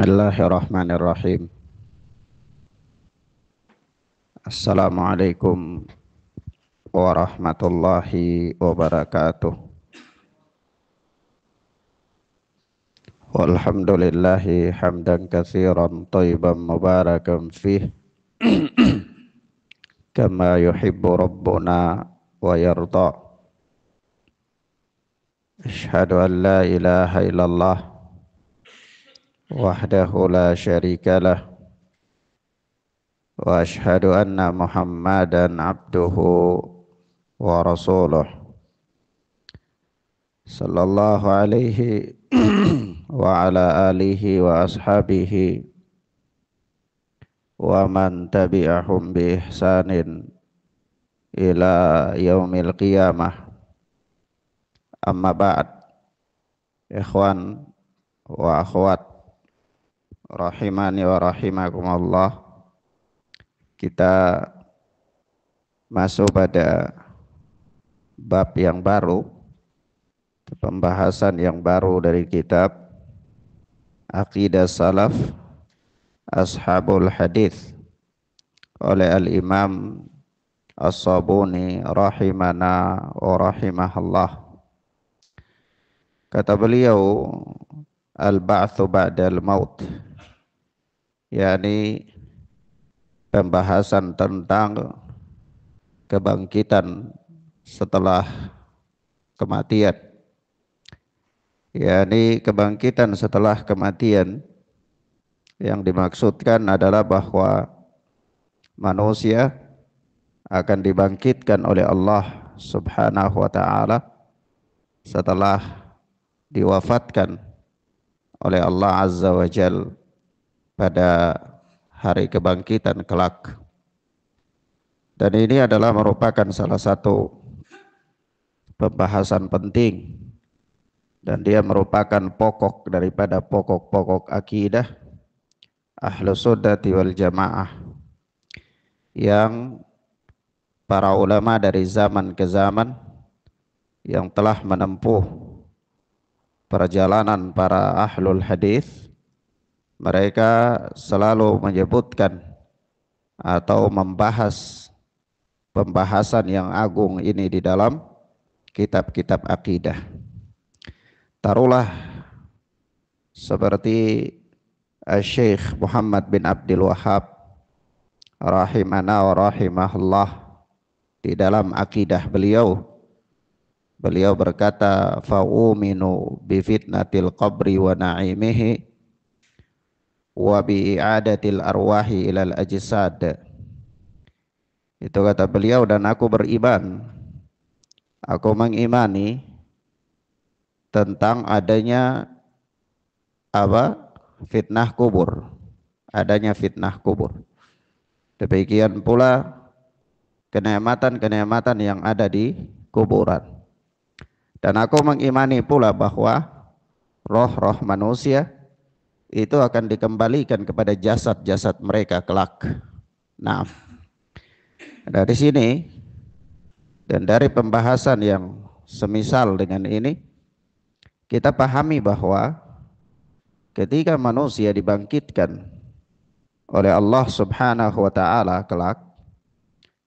Bismillahirrahmanirrahim. Assalamualaikum warahmatullahi wabarakatuh. Walhamdulillahi hamdan katsiran thayyiban mubarakan fih kama yuhibbu rabbuna wa yarda. Asyhadu an la ilaha illallah wahdahu la syarikalah wa asyhadu anna Muhammadan abduhu wa rasuluh sallallahu alaihi wa ala alihi wa ashabihi wa man tabi'ahum bi ihsanin ila yaumil qiyamah. Amma ba'd. Ikhwan wa akhwat rahimani wa rahimakumullah, kita masuk pada bab yang baru, pembahasan yang baru dari kitab Aqidah Salaf Ashabul Hadis oleh Al-Imam As-Sabuni rahimana wa rahimahullah. Kata beliau, al-ba'tsu ba'dal maut, yakni pembahasan tentang kebangkitan setelah kematian. Yakni kebangkitan setelah kematian, yang dimaksudkan adalah bahwa manusia akan dibangkitkan oleh Allah Subhanahu wa ta'ala setelah diwafatkan oleh Allah Azza wa Jal pada hari kebangkitan kelak. Dan ini adalah merupakan salah satu pembahasan penting, dan dia merupakan pokok daripada pokok-pokok akidah Ahlus Sunnati wal Jamaah yang para ulama dari zaman ke zaman yang telah menempuh perjalanan para ahlul hadis, mereka selalu menyebutkan atau membahas pembahasan yang agung ini di dalam kitab-kitab akidah. Taruhlah seperti Syekh Muhammad bin Abdul Wahhab rahimana wa rahimahullah, di dalam akidah beliau berkata, fa'uminu bi fitnatil qabri wa na'imihi wa bi i'adatil arwahi ilal ajsad. Itu kata beliau, dan aku beriman, aku mengimani tentang adanya fitnah kubur, adanya fitnah kubur. Demikian pula kenikmatan-kenikmatan yang ada di kuburan. Dan aku mengimani pula bahwa roh-roh manusia itu akan dikembalikan kepada jasad-jasad mereka kelak. Nah, dari sini dan dari pembahasan yang semisal dengan ini, kita pahami bahwa ketika manusia dibangkitkan oleh Allah Subhanahu wa ta'ala kelak,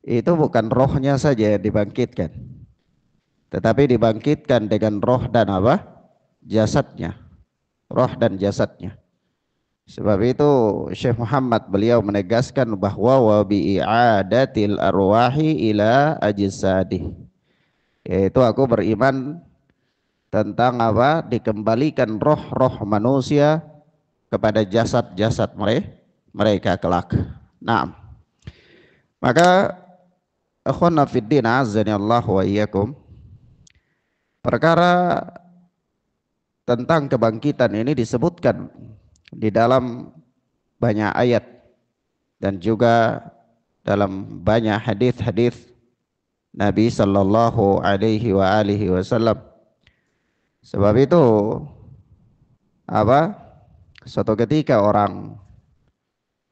itu bukan rohnya saja yang dibangkitkan, tetapi dibangkitkan dengan roh dan jasadnya, roh dan jasadnya. Sebab itu Syekh Muhammad beliau menegaskan bahwa wa bi i'adatil arwahi ila ajsadih, yaitu aku beriman tentang dikembalikan roh-roh manusia kepada jasad-jasad mereka kelak. Nah, maka akhwana fiddin azani Allah wa iyyakum, perkara tentang kebangkitan ini disebutkan di dalam banyak ayat dan juga dalam banyak hadis-hadis Nabi sallallahu alaihi wa alihi wasallam. Sebab itu suatu ketika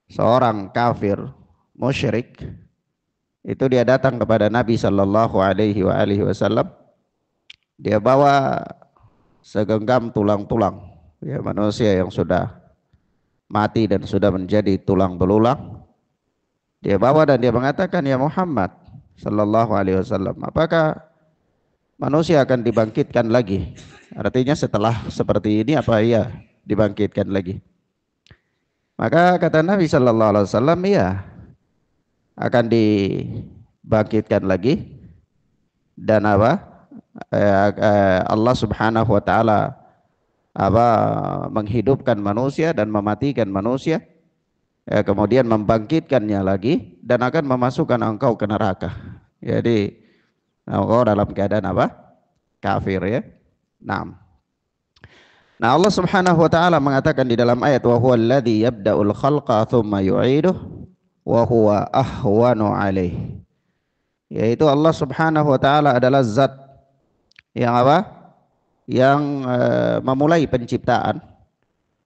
seorang kafir musyrik itu dia datang kepada Nabi sallallahu alaihi wa alihi wasallam. Dia bawa segenggam tulang-tulang, ya, manusia yang sudah mati dan sudah menjadi tulang belulang. Dia bawa dan dia mengatakan, ya Muhammad sallallahu alaihi wasallam, apakah manusia akan dibangkitkan lagi? Artinya setelah seperti ini apa iya dibangkitkan lagi? Maka kata Nabi sallallahu alaihi wasallam, iya akan dibangkitkan lagi. Dan apa? Allah Subhanahu wa taala apa menghidupkan manusia dan mematikan manusia, kemudian membangkitkannya lagi dan akan memasukkan engkau ke neraka. Jadi engkau dalam keadaan apa? Kafir ya. Nah, Allah Subhanahu wa taala mengatakan di dalam ayat, wa huwal ladzi yabda'ul khalqa tsumma yu'iduh wa huwa ahwanu alaih. Yaitu Allah Subhanahu wa taala adalah zat yang apa? Yang memulai penciptaan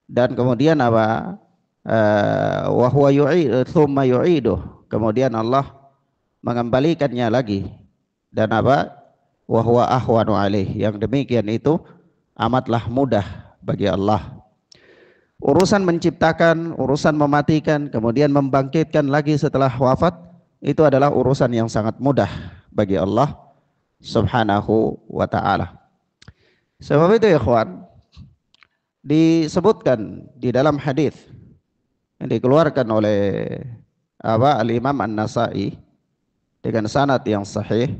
dan kemudian apa? Wa huwa tsumma yu'iduh. Kemudian Allah mengembalikannya lagi dan apa? Wa huwa ahwanu alaih. Yang demikian itu amatlah mudah bagi Allah. Urusan menciptakan, urusan mematikan, kemudian membangkitkan lagi setelah wafat, itu adalah urusan yang sangat mudah bagi Allah Subhanahu wa ta'ala. Sebab itu ya ikhwan, disebutkan di dalam hadis yang dikeluarkan oleh Al-Imam An-Nasa'i dengan sanad yang sahih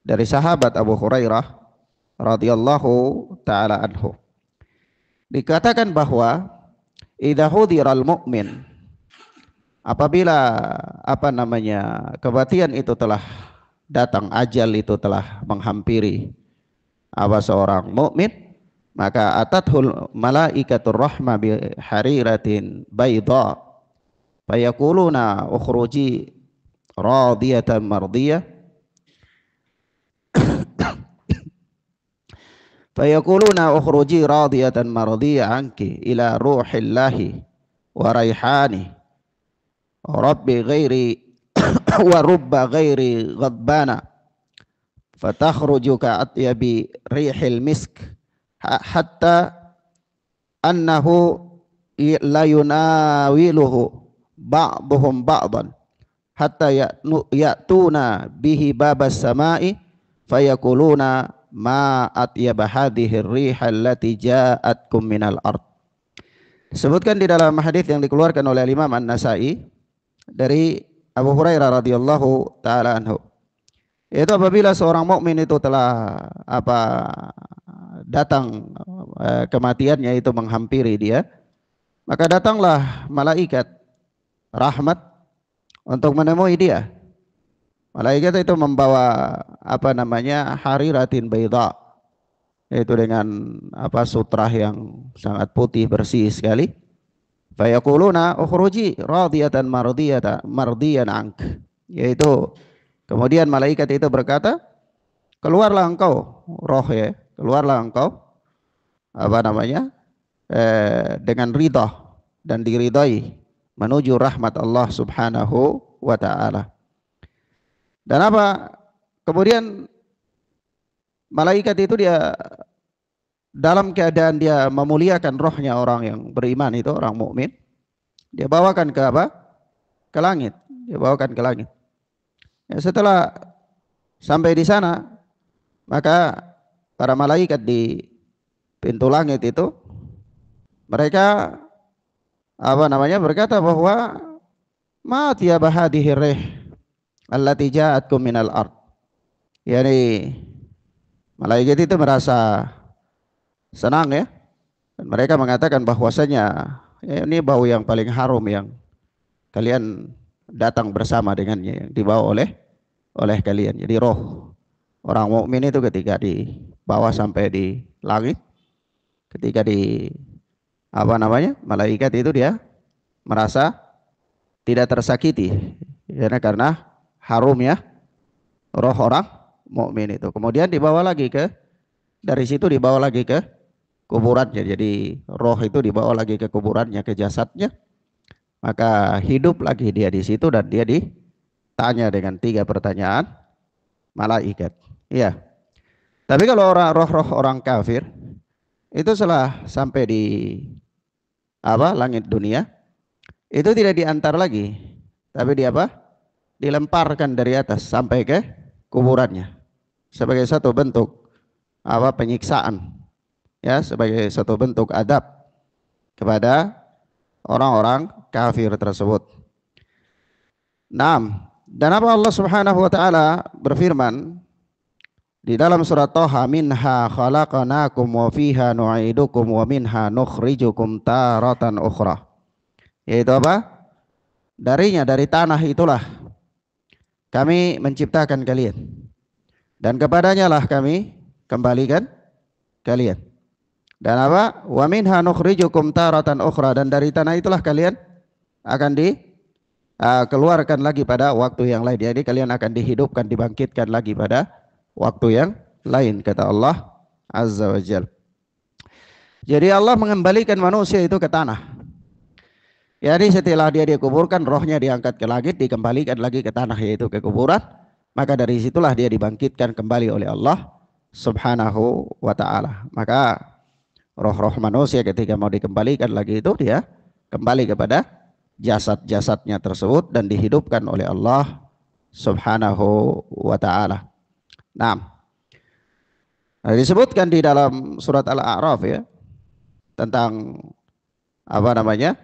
dari sahabat Abu Hurairah radhiyallahu taala anhu. Dikatakan bahwa idza hudiral mu'min, apabila kematian itu telah datang, ajal itu telah menghampiri seorang mukmin, maka atathul malaikatur rahmah bi hariratin bayda fayaquluna ukhruji radiyatan mardiyah fayaquluna ukhruji radiyatan mardiyah anki ila ruhillahi wa raihani rabbi ghairi wa rubba ghairi ghadbana fatakhruju ka'atyabi rihil misk hatta annahu la yunawiluhu ba'duhum ba'dan hatta ya'tuna bihi babas samai fayaquluna ma atyaba hadhihi ar-riha allati ja'atkum minal ard. Disebutkan di dalam hadis yang dikeluarkan oleh Imam An-Nasa'i dari Abu Hurairah radhiyallahu taala anhu, yaitu apabila seorang mukmin itu telah datang kematiannya itu menghampiri dia, maka datanglah malaikat rahmat untuk menemui dia. Malaikat itu membawa hariratin baydha, yaitu dengan sutrah yang sangat putih bersih sekali. Fayaquluna ukhruji radiyatan mardiyan ank, yaitu kemudian malaikat itu berkata, keluarlah engkau keluarlah engkau dengan ridha dan diridai menuju rahmat Allah Subhanahu wa ta'ala. Dan kemudian malaikat itu dia dalam keadaan dia memuliakan rohnya orang yang beriman itu, orang mukmin, dia bawakan ke ke langit. Dia bawakan ke langit. Ya, setelah sampai di sana, maka para malaikat di pintu langit itu mereka berkata bahwa ma tiyaba hadhihi rih allati ja'atkum minal ard. Yani malaikat itu merasa senang ya, dan mereka mengatakan bahwasanya ini bau yang paling harum yang kalian datang bersama dengannya, yang dibawa oleh kalian. Jadi roh orang mukmin itu ketika dibawa sampai di langit, ketika malaikat itu dia merasa tidak tersakiti karena harumnya roh orang mukmin itu. Kemudian dibawa lagi dari situ dibawa lagi ke kuburannya. Jadi roh itu dibawa lagi ke kuburannya, ke jasadnya. Maka hidup lagi dia di situ dan dia ditanya dengan 3 pertanyaan malaikat. Iya. Tapi kalau roh-roh orang kafir itu setelah sampai di apa langit dunia itu tidak diantar lagi, tapi di apa? Dilemparkan dari atas sampai ke kuburannya sebagai satu bentuk apa penyiksaan, ya, sebagai satu bentuk adab kepada orang-orang kafir tersebut. Naam, dan apa Allah Subhanahu wa taala berfirman di dalam surat Thaha, minha khalaqnakum wa fiha nu'idukum wa minha nukhrijukum taratan ukhra. Yaitu apa? Darinya, dari tanah itulah kami menciptakan kalian, dan kepadanya lah kami kembalikan kalian. Dan apa? Wa minha nukhrijukum taratan ukhra, dan dari tanah itulah kalian akan keluarkan lagi pada waktu yang lain. Jadi kalian akan dihidupkan, dibangkitkan lagi pada waktu yang lain, kata Allah Azza wa Jalla. Jadi Allah mengembalikan manusia itu ke tanah. Jadi setelah dia dikuburkan, rohnya diangkat ke langit, dikembalikan lagi ke tanah, yaitu ke kuburan. Maka dari situlah dia dibangkitkan kembali oleh Allah Subhanahu wa ta'ala. Maka roh-roh manusia ketika mau dikembalikan lagi itu, dia kembali kepada jasad-jasadnya tersebut dan dihidupkan oleh Allah Subhanahu wa ta'ala. Nah, disebutkan di dalam surat Al-A'raf, ya, tentang apa namanya,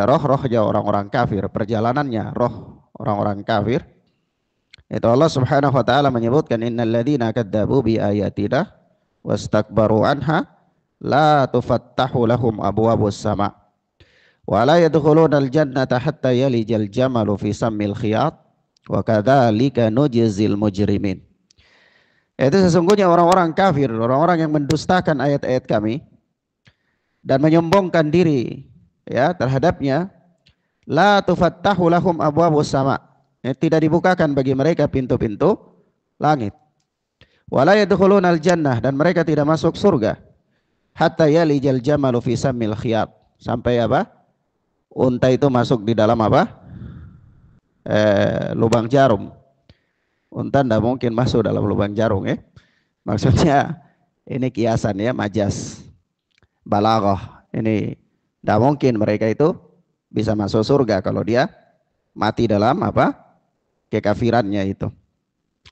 roh-rohnya orang-orang kafir, perjalanannya roh orang-orang kafir. Itu Allah Subhanahu wa taala menyebutkan, innal ladzina kadzdzabu bi ayatina wastakbaru anha la tufattahu lahum abwabus sama wa la yadkhulunal jannata hatta yalijal jamalu fi sammil khiyat wa kadzalika nujzil mujrimin. Itu sesungguhnya orang-orang kafir, orang-orang yang mendustakan ayat-ayat kami dan menyombongkan diri, ya, terhadapnya, la tufattahu lahum abwabus sama, tidak dibukakan bagi mereka pintu-pintu langit, wala yadkhulunal jannah, dan mereka tidak masuk surga, hatta yalijal jamalu fi sammil khiyat, sampai apa? Unta itu masuk di dalam apa? Lubang jarum. Unta tidak mungkin masuk dalam lubang jarum, ya. Maksudnya ini kiasan, ya, majas balaghah. Ini tidak mungkin mereka itu bisa masuk surga kalau dia mati dalam apa? Kekafirannya itu.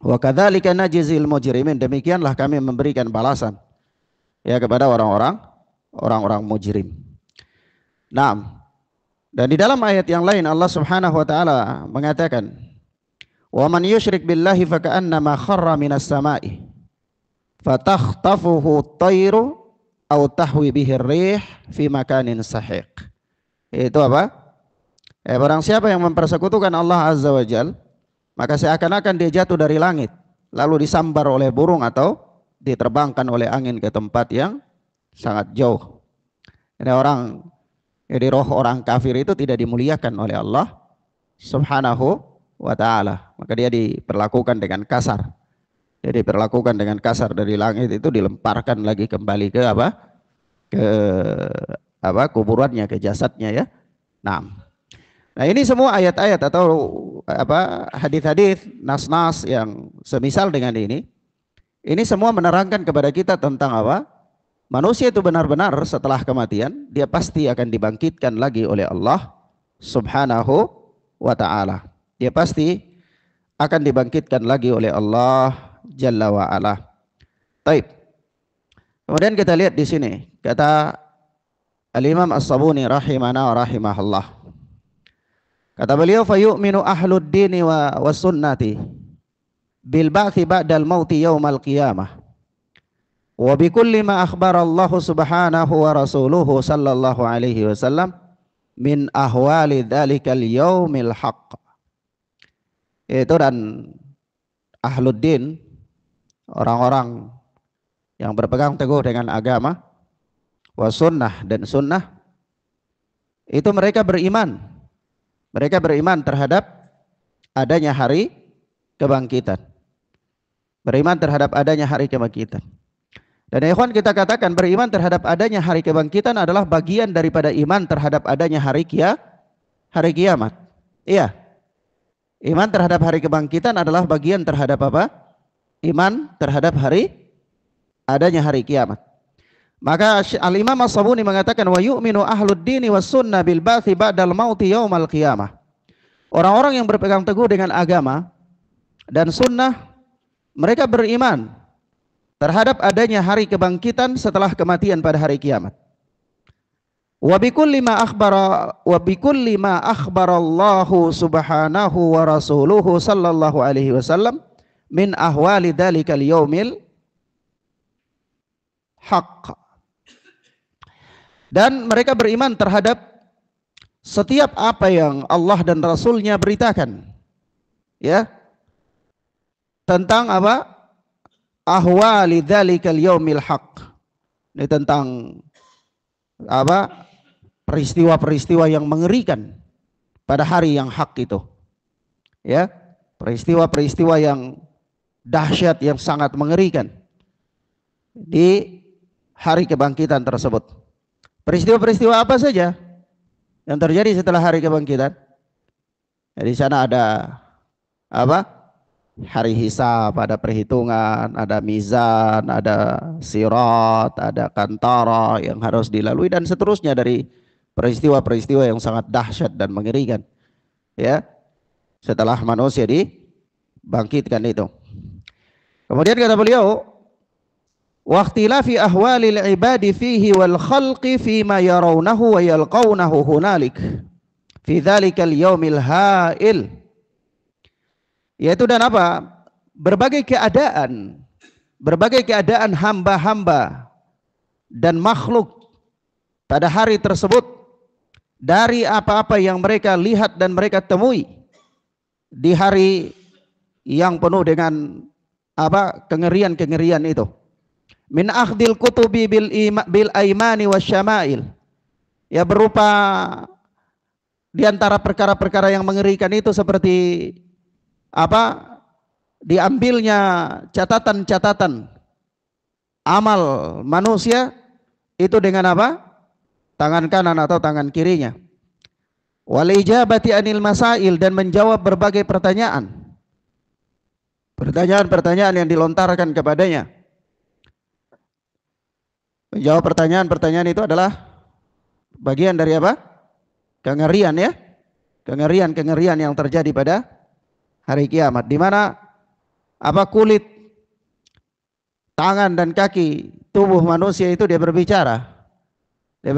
Wa kadzalika najzil mujrimin, demikianlah kami memberikan balasan, ya, kepada orang-orang mujrim. Nah, dan di dalam ayat yang lain Allah Subhanahu wa taala mengatakan, wa man yusyrik billahi faka'annama kharra minas sama'i fatakhtafuhu at-tayru aw tahwi bihi ar-rih fi makanin sahiq. Itu apa? Barang siapa yang mempersekutukan Allah Azza wa Jalla, maka seakan-akan dia jatuh dari langit lalu disambar oleh burung atau diterbangkan oleh angin ke tempat yang sangat jauh. Jadi roh orang kafir itu tidak dimuliakan oleh Allah Subhanahu wa ta'ala, maka dia diperlakukan dengan kasar. Jadi diperlakukan dengan kasar, dari langit itu dilemparkan lagi kembali ke apa? Ke apa? Kuburannya, ke jasadnya, ya. Nah, ini semua ayat-ayat atau apa? Hadis-hadis, nas-nas yang semisal dengan ini semua menerangkan kepada kita tentang apa? Manusia itu benar-benar setelah kematian dia pasti akan dibangkitkan lagi oleh Allah Subhanahu wa ta'ala. Dia pasti akan dibangkitkan lagi oleh Allah Jalla wa ala. Baik. Kemudian kita lihat di sini kata Al-Imam As-Sabuni rahimana wa rahimahullah. Kata beliau, fayu'minu ahlud dini wa sunnati bil ba'thi ba'dal mauti yaumal qiyamah wa bi kulli ma akhbara Allah subhanahu wa rasuluhu sallallahu alaihi wasallam min ahwali dzalikal yaumil haqq. Itu, dan ahluddin, orang-orang yang berpegang teguh dengan agama, wa sunnah, dan sunnah, itu mereka beriman terhadap adanya hari kebangkitan, beriman terhadap adanya hari kebangkitan. Dan ikhwan, kita katakan beriman terhadap adanya hari kebangkitan adalah bagian daripada iman terhadap adanya hari kiamat. Iya, iman terhadap hari kebangkitan adalah bagian terhadap apa? Iman terhadap adanya hari kiamat. Maka Al-Imam As-Sabuni mengatakan wa yu'minu ahlud dini was sunnah bil ba'tsi ba'dal mauti yaumal qiyamah. Orang-orang yang berpegang teguh dengan agama dan sunnah, mereka beriman terhadap adanya hari kebangkitan setelah kematian pada hari kiamat. Wa bikulli ma akhbara Allah subhanahu wa rasuluhu sallallahu alaihi wasallam min ahwali dzalikal yaumil haqq. Dan mereka beriman terhadap setiap apa yang Allah dan Rasulnya beritakan, ya, tentang apa? Ahwali dzalikal yaumil haqq. Ini tentang apa? Peristiwa-peristiwa yang mengerikan pada hari yang hak itu. Ya, peristiwa-peristiwa yang dahsyat yang sangat mengerikan di hari kebangkitan tersebut. Peristiwa-peristiwa apa saja yang terjadi setelah hari kebangkitan? Di sana ada apa? Hari hisab, ada perhitungan, ada mizan, ada sirat, ada kantara yang harus dilalui dan seterusnya dari peristiwa-peristiwa yang sangat dahsyat dan mengerikan. Ya, setelah manusia dibangkitkan itu. Kemudian kata beliau, waqtilafi ahwalil ibadi fihi wal khalqi fima yarawnahu wa yalqawnahu hunalik fi dzalikal yaumil ha'il. Yaitu dan apa? Berbagai keadaan hamba-hamba dan makhluk pada hari tersebut, dari apa-apa yang mereka lihat dan mereka temui di hari yang penuh dengan apa? Kengerian-kengerian itu. Min akhdil kutubi bil aimani wasyama'il. Ya, berupa di antara perkara-perkara yang mengerikan itu seperti apa? Diambilnya catatan-catatan amal manusia itu dengan apa? Tangan kanan atau tangan kirinya. Wal ijabati anil masail, dan menjawab berbagai pertanyaan. Pertanyaan-pertanyaan yang dilontarkan kepadanya. Menjawab pertanyaan-pertanyaan itu adalah bagian dari apa? Kengerian, ya. Kengerian-kengerian yang terjadi pada hari kiamat, di mana apa? Kulit, tangan dan kaki tubuh manusia itu dia berbicara. Dia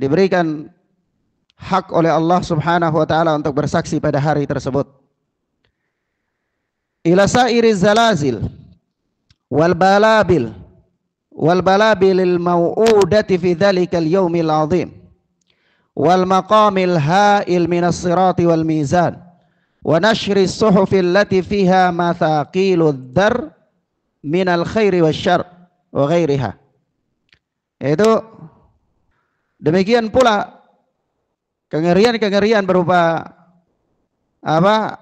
diberikan hak oleh Allah Subhanahu wa taala untuk bersaksi pada hari tersebut. Ila sairiz zalazil wal balabilil mau'udati fi dzalikal yaumil 'azim wal maqamil ha'il minas sirati wal mizan wa nashri suhufil lati fiha mathaqilud dar minal khairi wasyarr wa ghairiha. Itu demikian pula kengerian-kengerian berupa apa?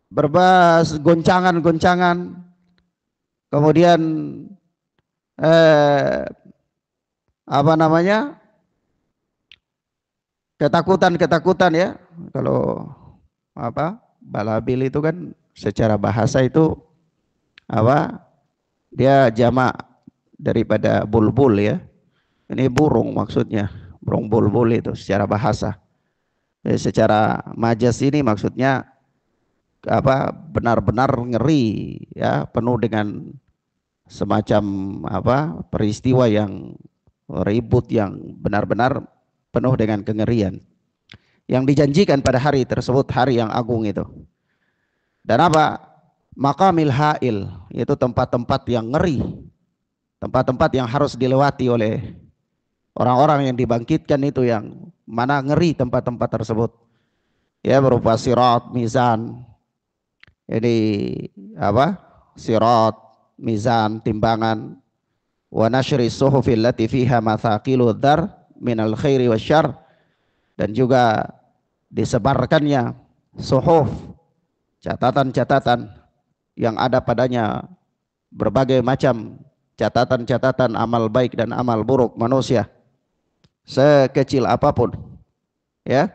Berbas goncangan-goncangan, kemudian apa namanya? Ketakutan-ketakutan, ya. Kalau apa? Balabil itu kan secara bahasa itu apa? Dia jamak daripada bulbul, ya. Ini burung maksudnya, burung bulbul itu secara bahasa. Jadi secara majas ini maksudnya apa? Benar-benar ngeri, ya, penuh dengan semacam apa? Peristiwa yang ribut, yang benar-benar penuh dengan kengerian yang dijanjikan pada hari tersebut, hari yang agung itu. Dan apa? Maqamil ha'il, yaitu tempat-tempat yang ngeri, tempat-tempat yang harus dilewati oleh orang-orang yang dibangkitkan itu, yang mana ngeri tempat-tempat tersebut, ya, berupa sirat, mizan. Jadi apa? Sirat, mizan, timbangan. Wa nashri suhufil lati fiha mathaqilu dzar minal khairi wasyarr, dan juga disebarkannya suhuf, catatan-catatan yang ada padanya berbagai macam catatan-catatan amal baik dan amal buruk manusia, sekecil apapun, ya,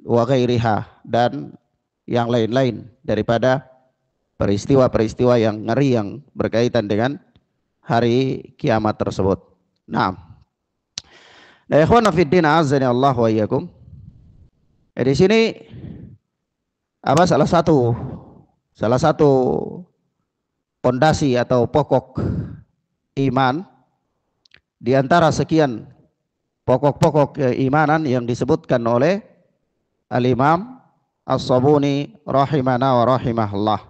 wa ghairiha, dan yang lain-lain daripada peristiwa-peristiwa yang ngeri yang berkaitan dengan hari kiamat tersebut. Nah, ikhwan fiddin azani Allah wa iyyakum. Di sini apa salah satu pondasi atau pokok iman di antara sekian pokok-pokok keimanan yang disebutkan oleh Al-Imam As-Sabuni rahimana wa rahimahullah.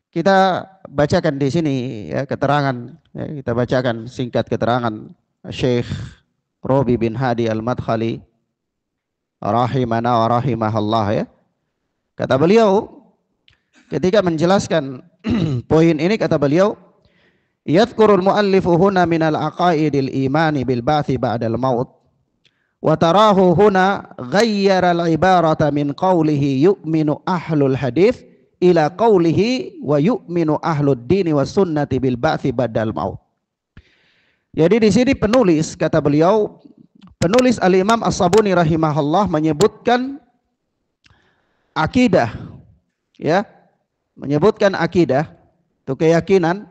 Kita bacakan di sini ya keterangan, ya, kita bacakan singkat keterangan Syekh Robi bin Hadi Al-Madkhali rahimana wa rahimahullah ya. Kata beliau ketika menjelaskan poin ini, kata beliau, yadhkurul muallifu huna minal aqaidil imani bil ba'thi ba'dal maut wa tarahu huna ghayyara al ibarata min qawlihi yu'minu ahlul hadith ila qawlihi wa yu'minu ahlud dini was sunnati bil ba'thi ba'dal maut. Jadi di sini penulis, kata beliau, penulis Al-Imam As-Sabuni rahimahullah menyebutkan akidah, ya, menyebutkan akidah itu keyakinan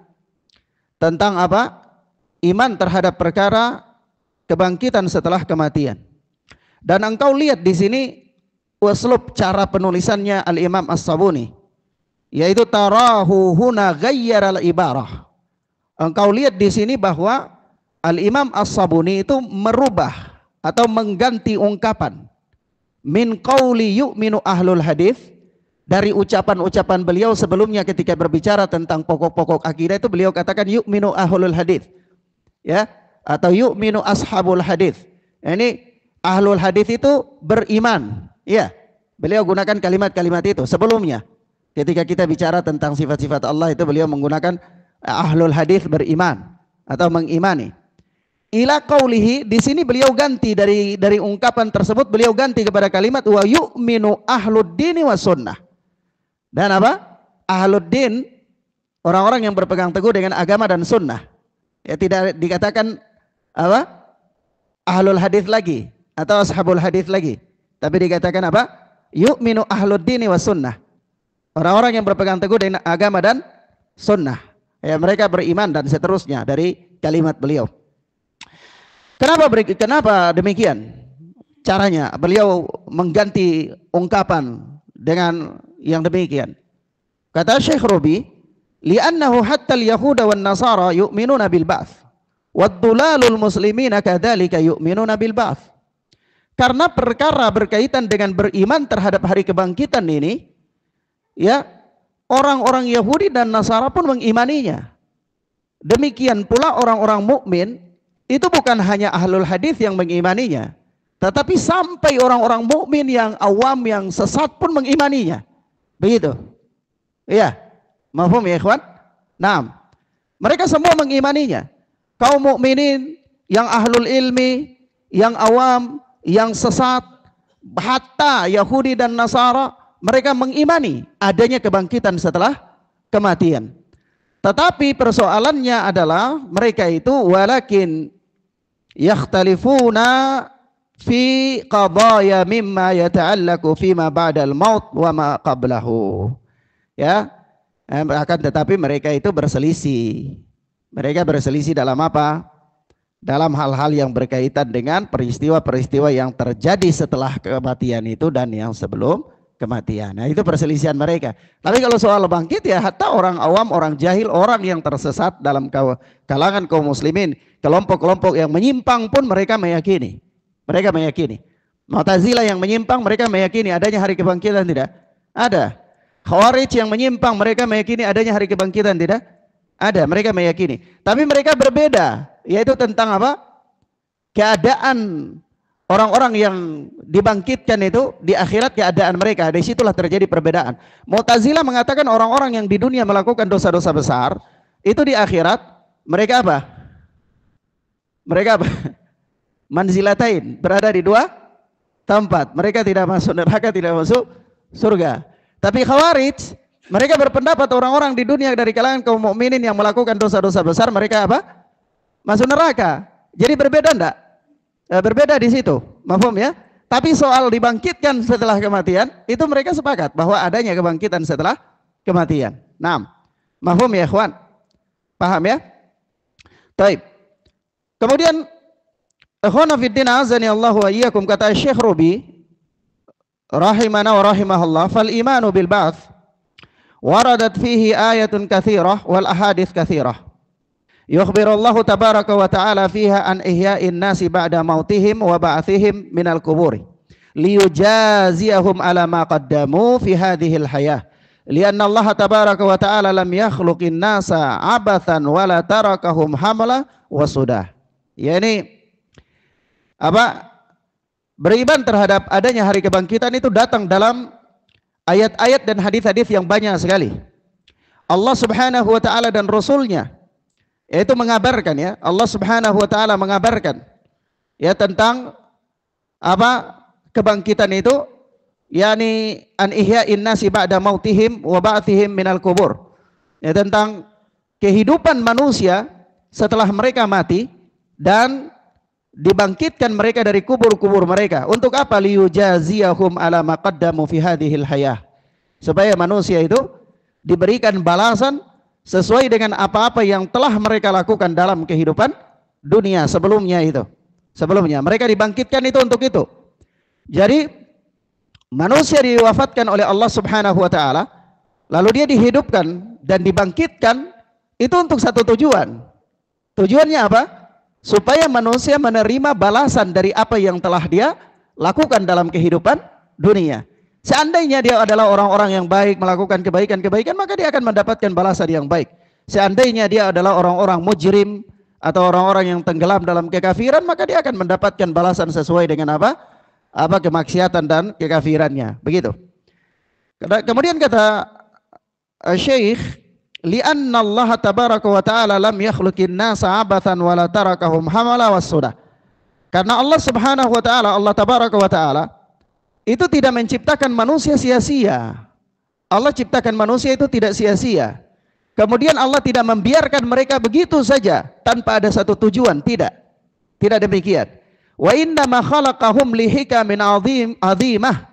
tentang apa? Iman terhadap perkara kebangkitan setelah kematian. Dan engkau lihat di sini uslub cara penulisannya Al-Imam As-Sabuni, yaitu tarahu huna ghayyara al-ibarah. Engkau lihat di sini bahwa Al-Imam As-Sabuni itu merubah atau mengganti ungkapan min qauli yu'minu ahlul hadith, dari ucapan-ucapan beliau sebelumnya ketika berbicara tentang pokok-pokok akidah itu beliau katakan yu'minu ahlul hadith, ya, atau yu'minu ashabul hadith. Ini ahlul hadith itu beriman, ya. Beliau gunakan kalimat-kalimat itu sebelumnya. Ketika kita bicara tentang sifat-sifat Allah itu beliau menggunakan ahlul hadith beriman atau mengimani. Ila qaulihi, di sini beliau ganti dari ungkapan tersebut, beliau ganti kepada kalimat wa yu'minu ahlud dini was sunnah. Dan apa? Ahlud din, orang-orang yang berpegang teguh dengan agama dan sunnah. Ya, tidak dikatakan apa? Ahlul hadis lagi atau ashabul hadis lagi. Tapi dikatakan apa? Yu'minu ahlud dini was sunnah. Orang-orang yang berpegang teguh dengan agama dan sunnah. Ya, mereka beriman dan seterusnya dari kalimat beliau. Kenapa demikian? Caranya beliau mengganti ungkapan dengan yang demikian. Kata Syekh Robi, li'annahu hatta al-yahuda wan nasara yu'minuna bil ba'ts wad-dulalul muslimina kadzalika yu'minuna bil ba'ts. Karena perkara berkaitan dengan beriman terhadap hari kebangkitan ini, ya, orang-orang Yahudi dan Nasara pun mengimaninya. Demikian pula orang-orang mukmin itu bukan hanya ahlul hadis yang mengimaninya, tetapi sampai orang-orang mukmin yang awam yang sesat pun mengimaninya. Begitu. Iya. Mafhum ya ikhwan? Naam. Mereka semua mengimaninya. Kaum mukminin yang ahlul ilmi, yang awam, yang sesat, hatta Yahudi dan Nasara, mereka mengimani adanya kebangkitan setelah kematian. Tetapi persoalannya adalah mereka itu walakin yakhtalifuna fi qadaya mimma yata'allaku fima ba'dal maut wa ma qablahu. Ya, akan tetapi mereka itu berselisih. Mereka berselisih dalam apa? Dalam hal-hal yang berkaitan dengan peristiwa-peristiwa yang terjadi setelah kematian itu dan yang sebelum kematian. Nah, itu perselisihan mereka. Tapi kalau soal bangkit, ya hatta orang awam, orang jahil, orang yang tersesat dalam kalangan kaum muslimin, kelompok-kelompok yang menyimpang pun mereka meyakini. Mereka meyakini. Mu'tazilah yang menyimpang, mereka meyakini adanya hari kebangkitan tidak? Ada. Khawarij yang menyimpang, mereka meyakini adanya hari kebangkitan tidak? Ada, mereka meyakini. Tapi mereka berbeda, yaitu tentang apa? Keadaan orang-orang yang dibangkitkan itu di akhirat, keadaan mereka. Di situlah terjadi perbedaan. Mu'tazilah mengatakan orang-orang yang di dunia melakukan dosa-dosa besar, itu di akhirat mereka apa? Mereka apa? Manzilatain, berada di dua tempat. Mereka tidak masuk neraka, tidak masuk surga. Tapi Khawarij, mereka berpendapat orang-orang di dunia dari kalangan kaum mukminin yang melakukan dosa-dosa besar, mereka apa? Masuk neraka. Jadi berbeda enggak? Berbeda di situ, mafhum ya? Tapi soal dibangkitkan setelah kematian, itu mereka sepakat bahwa adanya kebangkitan setelah kematian. Nah, mafhum ya ikhwan? Paham ya? Taib. Kemudian ikhwana fiddin azani Allah wa iyyakum, kata Syekh Rubi rahimana wa rahimahullah, fal imanu bil ba'ts waradat fihi ayatun katsirah wal ahadits katsirah. Yukhbiru Allah tabaraka wa ta'ala fiha an ihya'in nasi ba'da mautihim wa ba'athihim minal kuburi liyujaziyahum ala ma qaddamu fi hadhil hayah. Lianna Allah tabaraka wa ta'ala lam yakhluqin nasa abathan wala tarakahum hamla wa sudah. Yani apa? Beriman terhadap adanya hari kebangkitan itu datang dalam ayat-ayat dan hadis-hadis yang banyak sekali. Allah Subhanahu wa taala dan Rasulnya yaitu mengabarkan, ya, Allah Subhanahu wa taala mengabarkan ya tentang apa? Kebangkitan itu, yakni an ihya'in nasi ba'da mautihim wa ba'athihim minal kubur. Ya, tentang kehidupan manusia setelah mereka mati dan dibangkitkan mereka dari kubur-kubur mereka. Untuk apa? Liyujaziyahum ala ma qaddamu fi hadhil hayah. Supaya manusia itu diberikan balasan sesuai dengan apa-apa yang telah mereka lakukan dalam kehidupan dunia sebelumnya itu. Sebelumnya mereka dibangkitkan itu untuk itu. Jadi manusia diwafatkan oleh Allah Subhanahu wa taala, lalu dia dihidupkan dan dibangkitkan itu untuk satu tujuan. Tujuannya apa? Supaya manusia menerima balasan dari apa yang telah dia lakukan dalam kehidupan dunia. Seandainya dia adalah orang-orang yang baik, melakukan kebaikan-kebaikan, maka dia akan mendapatkan balasan yang baik. Seandainya dia adalah orang-orang mujrim atau orang-orang yang tenggelam dalam kekafiran, maka dia akan mendapatkan balasan sesuai dengan apa kemaksiatan dan kekafirannya. Begitu. Kemudian kata Syekh, li'anna Allah tabaraka wa ta'ala lam yakhluqin nasa abathan wa la tarakahum hamala was sudah. Karena Allah Subhanahu wa taala, Allah tabaraka wa taala itu tidak menciptakan manusia sia-sia. Allah ciptakan manusia itu tidak sia-sia. Kemudian Allah tidak membiarkan mereka begitu saja tanpa ada satu tujuan, tidak. Tidak demikian. Wa inna ma khalaqahum lihikamin azimah.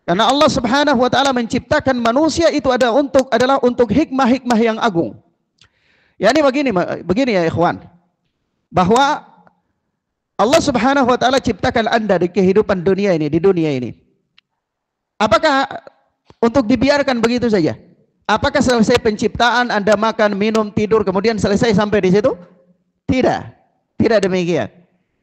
Karena Allah Subhanahu wa taala menciptakan manusia itu adalah untuk hikmah-hikmah yang agung. Ya, ini begini ya ikhwan. Bahwa Allah Subhanahu wa taala ciptakan Anda di kehidupan dunia ini, di dunia ini. Apakah untuk dibiarkan begitu saja? Apakah selesai penciptaan Anda makan, minum, tidur kemudian selesai sampai di situ? Tidak. Tidak demikian.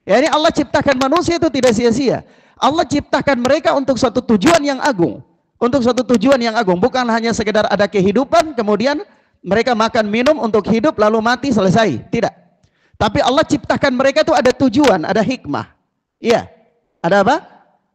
Ya, ini Allah ciptakan manusia itu tidak sia-sia. Allah ciptakan mereka untuk suatu tujuan yang agung. Untuk suatu tujuan yang agung. Bukan hanya sekedar ada kehidupan, kemudian mereka makan minum untuk hidup lalu mati selesai. Tidak. Tapi Allah ciptakan mereka itu ada tujuan, ada hikmah. Iya. Ada apa?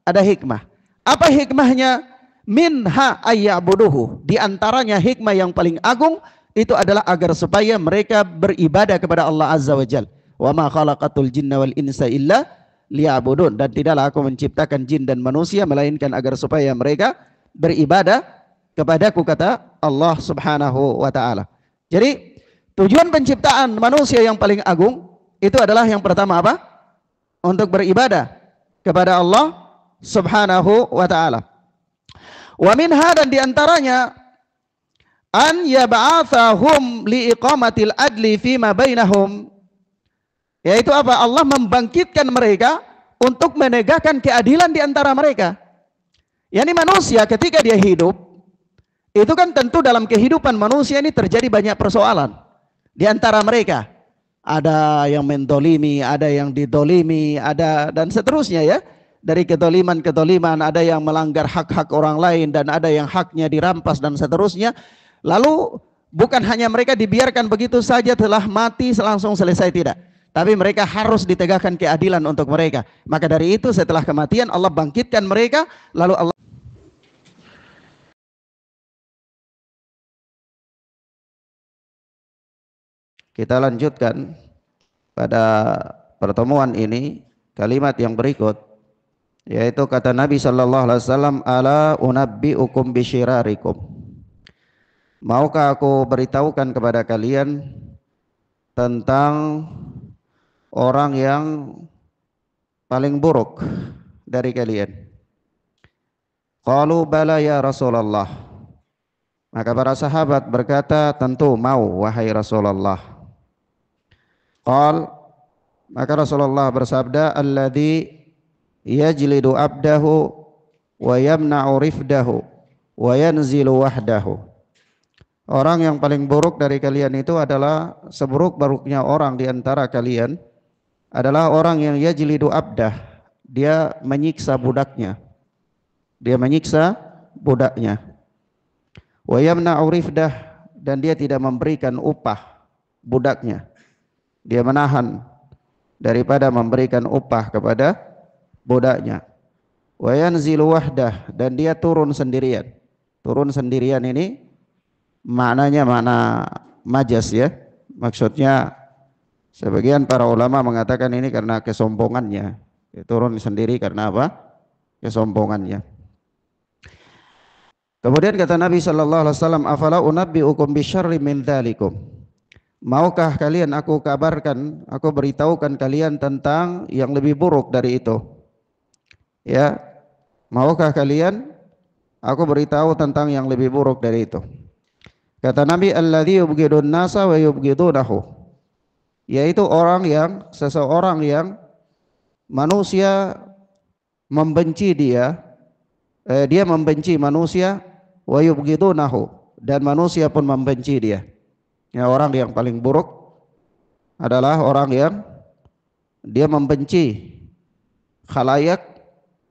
Ada hikmah. Apa hikmahnya? Minha ayya'buduhu. Di antaranya hikmah yang paling agung itu adalah agar supaya mereka beribadah kepada Allah Azza wa Jalla. Wa ma khalaqatul jinna wal insa illa liya'budun. Dan tidaklah aku menciptakan jin dan manusia melainkan agar supaya mereka beribadah kepadaku, kata Allah Subhanahu wa taala. Jadi tujuan penciptaan manusia yang paling agung itu adalah yang pertama apa? Untuk beribadah kepada Allah Subhanahu wa taala. Wa minha, dan diantaranya an yab'athahum liiqamatil adli fima bainahum, yaitu apa? Allah membangkitkan mereka untuk menegakkan keadilan di antara mereka. Yani manusia ketika dia hidup, itu kan tentu dalam kehidupan manusia ini terjadi banyak persoalan di antara mereka. Ada yang mendolimi, ada yang didolimi, ada dan seterusnya ya. Dari kedoliman, ada yang melanggar hak-hak orang lain dan ada yang haknya dirampas dan seterusnya. Lalu bukan hanya mereka dibiarkan begitu saja telah mati langsung selesai, tidak. Tapi mereka harus ditegakkan keadilan untuk mereka. Maka dari itu setelah kematian Allah bangkitkan mereka, lalu Allah kita lanjutkan pada pertemuan ini kalimat yang berikut, yaitu kata Nabi sallallahu alaihi wasallam, ala unabbiukum bisyirarikum. Maukah aku beritahukan kepada kalian tentang orang yang paling buruk dari kalian? Qalu bala ya Rasulullah. Maka para sahabat berkata, tentu mau wahai Rasulullah. Qal, maka Rasulullah bersabda, alladzi yajlidu abdahu wa yamna'u rifdahu wa yanzilu wahdahu. Orang yang paling buruk dari kalian itu adalah, seburuk-buruknya orang di antara kalian adalah orang yang yajlidu abdah, dia menyiksa budaknya. Dia menyiksa budaknya. Wa yamna'u rifdah, dan dia tidak memberikan upah budaknya. Dia menahan daripada memberikan upah kepada budaknya. Wa yanzilu wahdah, dan dia turun sendirian. Turun sendirian ini maknanya makna majas ya. Maksudnya sebagian para ulama mengatakan ini karena kesombongannya. Dia turun sendiri karena apa? Kesombongannya. Kemudian kata Nabi sallallahu alaihi wasallam, afala unabbiukum bisyarri min dzalikum. Maukah kalian aku kabarkan, aku beritahukan kalian tentang yang lebih buruk dari itu? Ya. Maukah kalian aku beritahu tentang yang lebih buruk dari itu? Kata Nabi, alladzi yubghidun nasa wa yubghidunahu, yaitu seseorang yang manusia membenci dia, dia membenci manusia, wa yubghidunahu, dan manusia pun membenci dia. Ya, orang yang paling buruk adalah orang yang dia membenci khalayak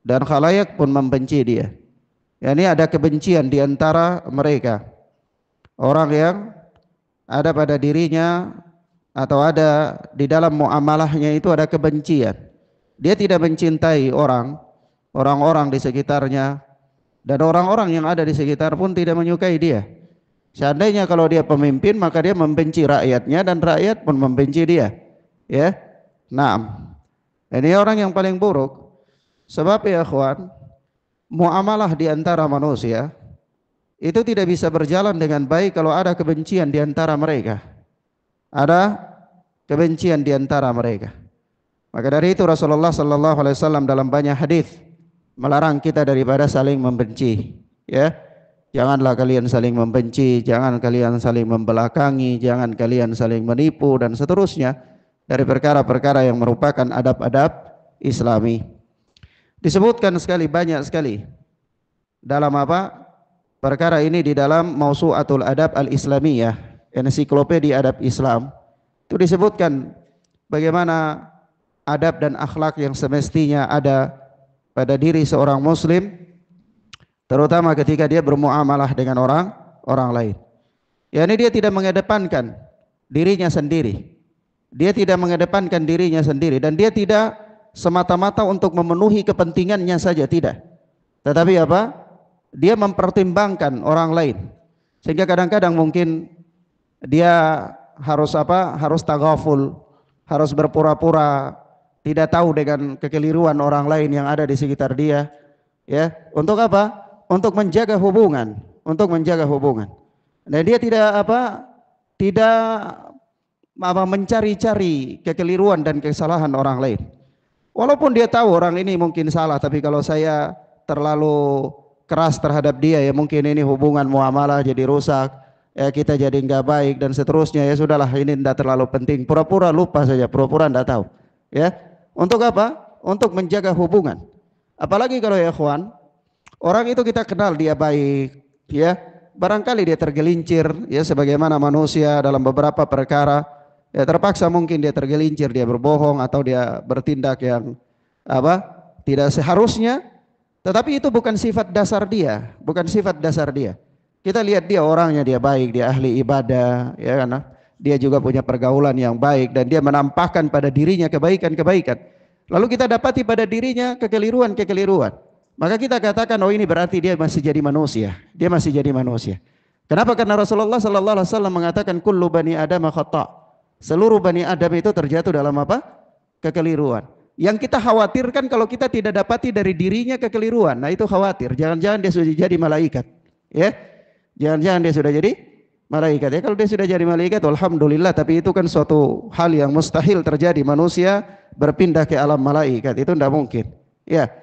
dan khalayak pun membenci dia. Ya, ini ada kebencian di antara mereka. Orang yang ada pada dirinya atau ada di dalam muamalahnya itu ada kebencian. Dia tidak mencintai orang-orang di sekitarnya, dan orang-orang yang ada di sekitar pun tidak menyukai dia. Seandainya kalau dia pemimpin, maka dia membenci rakyatnya dan rakyat pun membenci dia. Ya. Naam. Ini orang yang paling buruk. Sebab ya ikhwan, muamalah di antara manusia itu tidak bisa berjalan dengan baik kalau ada kebencian di antara mereka. Ada kebencian di antara mereka. Maka dari itu Rasulullah sallallahu alaihi wasallam dalam banyak hadis melarang kita daripada saling membenci, ya. Janganlah kalian saling membenci, jangan kalian saling membelakangi, jangan kalian saling menipu dan seterusnya dari perkara-perkara yang merupakan adab-adab Islami. Disebutkan banyak sekali dalam apa? Perkara ini di dalam Mausu'atul Adab Al-Islamiyah, ensiklopedia adab Islam. Itu disebutkan bagaimana adab dan akhlak yang semestinya ada pada diri seorang muslim, terutama ketika dia bermuamalah dengan orang lain. Ya, ini dia tidak mengedepankan dirinya sendiri. Dia tidak mengedepankan dirinya sendiri, dan dia tidak semata-mata untuk memenuhi kepentingannya saja, tidak. Tetapi apa? Dia mempertimbangkan orang lain. Sehingga kadang-kadang mungkin dia harus harus taghaful, harus berpura-pura tidak tahu dengan kekeliruan orang lain yang ada di sekitar dia. Ya, untuk apa? Untuk menjaga hubungan, Dan dia tidak mencari-cari kekeliruan dan kesalahan orang lain. Walaupun dia tahu orang ini mungkin salah, tapi kalau saya terlalu keras terhadap dia, ya mungkin ini hubungan muamalah jadi rusak, ya kita jadi nggak baik dan seterusnya. Ya sudahlah, ini tidak terlalu penting. Pura-pura lupa saja, pura-pura tidak tahu. Ya, untuk apa? Untuk menjaga hubungan. Apalagi kalau ya ikhwan, orang itu kita kenal dia baik, ya barangkali dia tergelincir, ya sebagaimana manusia dalam beberapa perkara, ya terpaksa mungkin dia tergelincir, dia berbohong atau dia bertindak yang tidak seharusnya. Tetapi itu bukan sifat dasar dia, Kita lihat dia orangnya, dia baik, dia ahli ibadah, ya kan? Dia juga punya pergaulan yang baik dan dia menampakkan pada dirinya kebaikan-kebaikan. Lalu kita dapati pada dirinya kekeliruan. Maka kita katakan, oh ini berarti dia masih jadi manusia. Kenapa? Karena Rasulullah sallallahu alaihi wasallam mengatakan kullu bani Adam khata'. Seluruh bani Adam itu terjatuh dalam apa? Kekeliruan. Yang kita khawatirkan kalau kita tidak dapati dari dirinya kekeliruan. Nah itu khawatir. Jangan-jangan dia sudah jadi malaikat. Ya, jangan-jangan dia sudah jadi malaikat. Ya, kalau dia sudah jadi malaikat, alhamdulillah. Tapi itu kan suatu hal yang mustahil terjadi. Manusia berpindah ke alam malaikat. Itu tidak mungkin. Ya,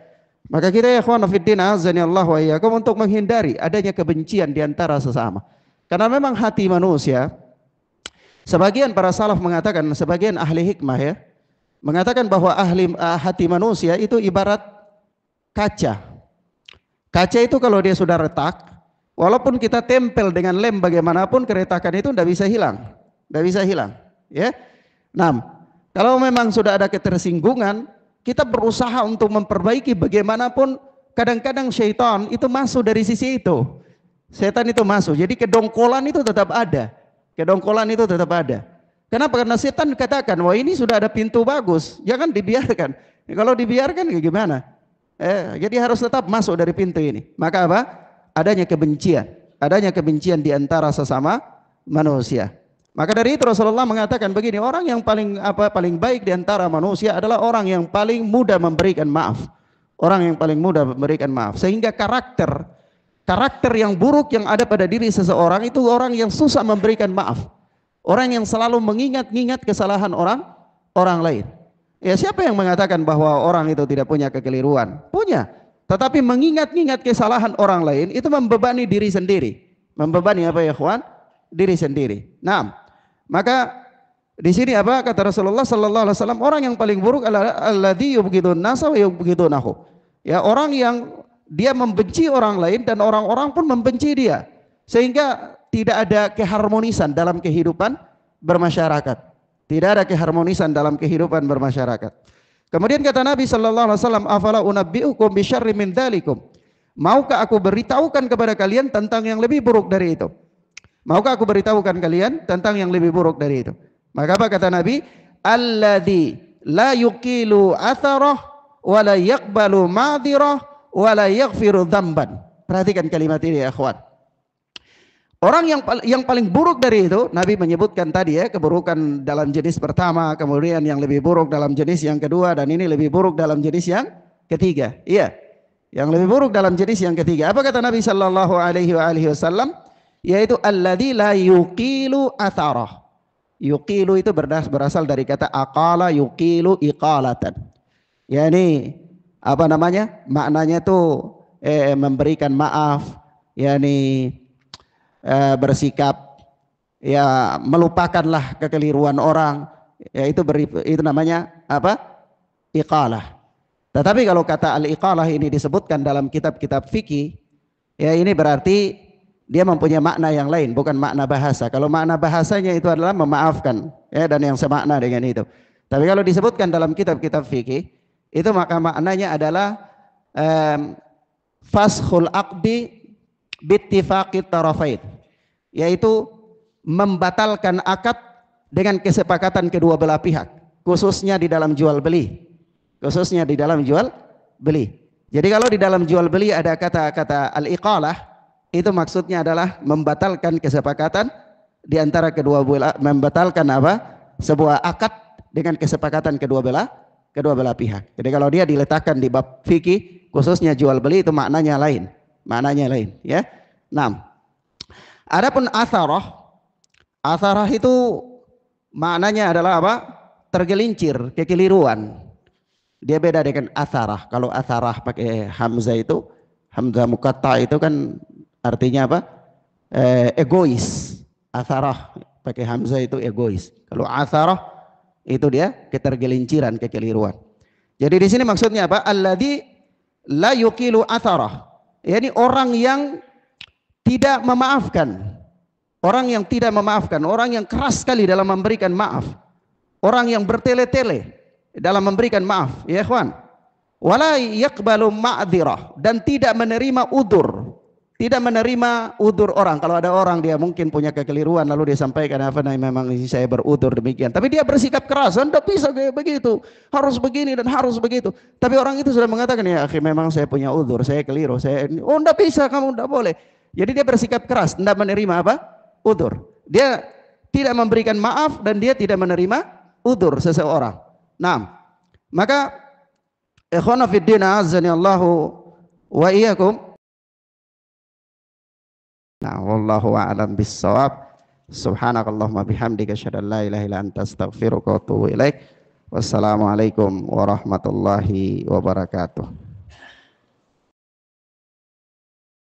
maka kita ya ikhwan fiddin azani Allah wa iyyakum untuk menghindari adanya kebencian di antara sesama. Karena memang hati manusia Sebagian para salaf mengatakan, sebagian ahli hikmah ya, mengatakan bahwa hati manusia itu ibarat kaca. Kaca itu kalau dia sudah retak, walaupun kita tempel dengan lem bagaimanapun, keretakan itu tidak bisa hilang, tidak bisa hilang. Ya, nah, kalau memang sudah ada ketersinggungan, kita berusaha untuk memperbaiki bagaimanapun. Kadang-kadang syaitan itu masuk dari sisi itu. Setan itu masuk. Jadi kedongkolan itu tetap ada. Kedongkolan itu tetap ada. Kenapa? Karena setan katakan, wah ini sudah ada pintu bagus, jangan dibiarkan. Kalau dibiarkan gimana? Jadi harus tetap masuk dari pintu ini. Maka apa? Adanya kebencian. Adanya kebencian di antara sesama manusia. Maka dari itu Rasulullah mengatakan begini, orang yang paling baik di antara manusia adalah orang yang paling mudah memberikan maaf. Orang yang paling mudah memberikan maaf. Sehingga karakter yang buruk yang ada pada diri seseorang itu orang yang susah memberikan maaf. Orang yang selalu mengingat-ingat kesalahan orang lain. Ya, siapa yang mengatakan bahwa orang itu tidak punya kekeliruan? Punya. Tetapi mengingat-ingat kesalahan orang lain itu membebani diri sendiri. Membebani apa ya kawan? Diri sendiri. Nah, maka di sini apa kata Rasulullah sallallahu alaihi wasallam, orang yang paling buruk adalah alladzi yubghidun nasa wa yubghidunahu. Ya, orang yang dia membenci orang lain dan orang-orang pun membenci dia. Sehingga tidak ada keharmonisan dalam kehidupan bermasyarakat. Tidak ada keharmonisan dalam kehidupan bermasyarakat. Kemudian kata Nabi sallallahu alaihi wasallam, afala unabbiukum bisyarri min dzalikum. Maukah aku beritahukan kepada kalian tentang yang lebih buruk dari itu? Maukah aku beritahukan kalian tentang yang lebih buruk dari itu? Maka apa kata Nabi? Alladzi la yuqilu atharah wa la yaqbalu ma'dzirah wa la yaghfiru dzamban. Perhatikan kalimat ini ya akhwan. Orang yang paling buruk dari itu, Nabi menyebutkan tadi ya, keburukan dalam jenis pertama, kemudian yang lebih buruk dalam jenis yang kedua, dan ini lebih buruk dalam jenis yang ketiga. Iya, yang lebih buruk dalam jenis yang ketiga. Apa kata Nabi sallallahu alaihi wasallam? Yaitu alladzi la yuqilu atharah. Yuqilu itu berasal dari kata aqala yuqilu iqalatan. Yani apa namanya? Maknanya itu memberikan maaf, yani bersikap ya melupakanlah kekeliruan orang, ya itu namanya apa? Iqalah. Tetapi kalau kata al-iqalah ini disebutkan dalam kitab-kitab fikih, ya ini berarti dia mempunyai makna yang lain, bukan makna bahasa. Kalau makna bahasanya itu adalah memaafkan, ya, dan yang semakna dengan itu. Tapi kalau disebutkan dalam kitab-kitab fikih, itu maka maknanya adalah faskhul aqdi bittifaqit tarafain, yaitu membatalkan akad dengan kesepakatan kedua belah pihak, khususnya di dalam jual beli. Khususnya di dalam jual beli. Jadi kalau di dalam jual beli ada kata-kata al-iqalah, itu maksudnya adalah membatalkan kesepakatan di antara kedua belah, membatalkan apa? Sebuah akad dengan kesepakatan kedua belah pihak. Jadi kalau dia diletakkan di bab fikih, khususnya jual beli, itu maknanya lain. Maknanya lain, ya. Nah, adapun atharah itu maknanya adalah apa? Tergelincir, kekeliruan. Dia beda dengan atharah. Kalau atharah pakai hamzah itu, hamzah muqatta itu kan artinya apa? Egois. Atharah pakai hamzah itu egois. Kalau atharah itu dia ketergelinciran, kekeliruan. Jadi di sini maksudnya apa? Alladzi la yuqilu atharah. Yani orang yang tidak memaafkan. Orang yang tidak memaafkan, orang yang keras sekali dalam memberikan maaf. Orang yang bertele-tele dalam memberikan maaf, ya ikhwan. Wala yaqbalu ma'dzirah, dan tidak menerima udzur. Tidak menerima udzur orang. Kalau ada orang dia mungkin punya kekeliruan lalu dia sampaikan apa, nah memang saya berudzur demikian. Tapi dia bersikap keras, Anda bisa kayak begitu, harus begini dan harus begitu. Tapi orang itu sudah mengatakan, ya akhi memang saya punya udzur, saya keliru, oh enggak bisa, kamu enggak boleh. Jadi dia bersikap keras, enggak menerima apa? Udzur. Dia tidak memberikan maaf dan dia tidak menerima udzur seseorang. Nah, maka ikhwana fid din azani Allahu wa iyyakum. Nah, wallahu a'lam bis-shawab. Subhanakallahumma bihamdika asyhadu an la ilaha illa anta astaghfiruka wa atubu ilaik. Wassalamualaikum warahmatullahi wabarakatuh.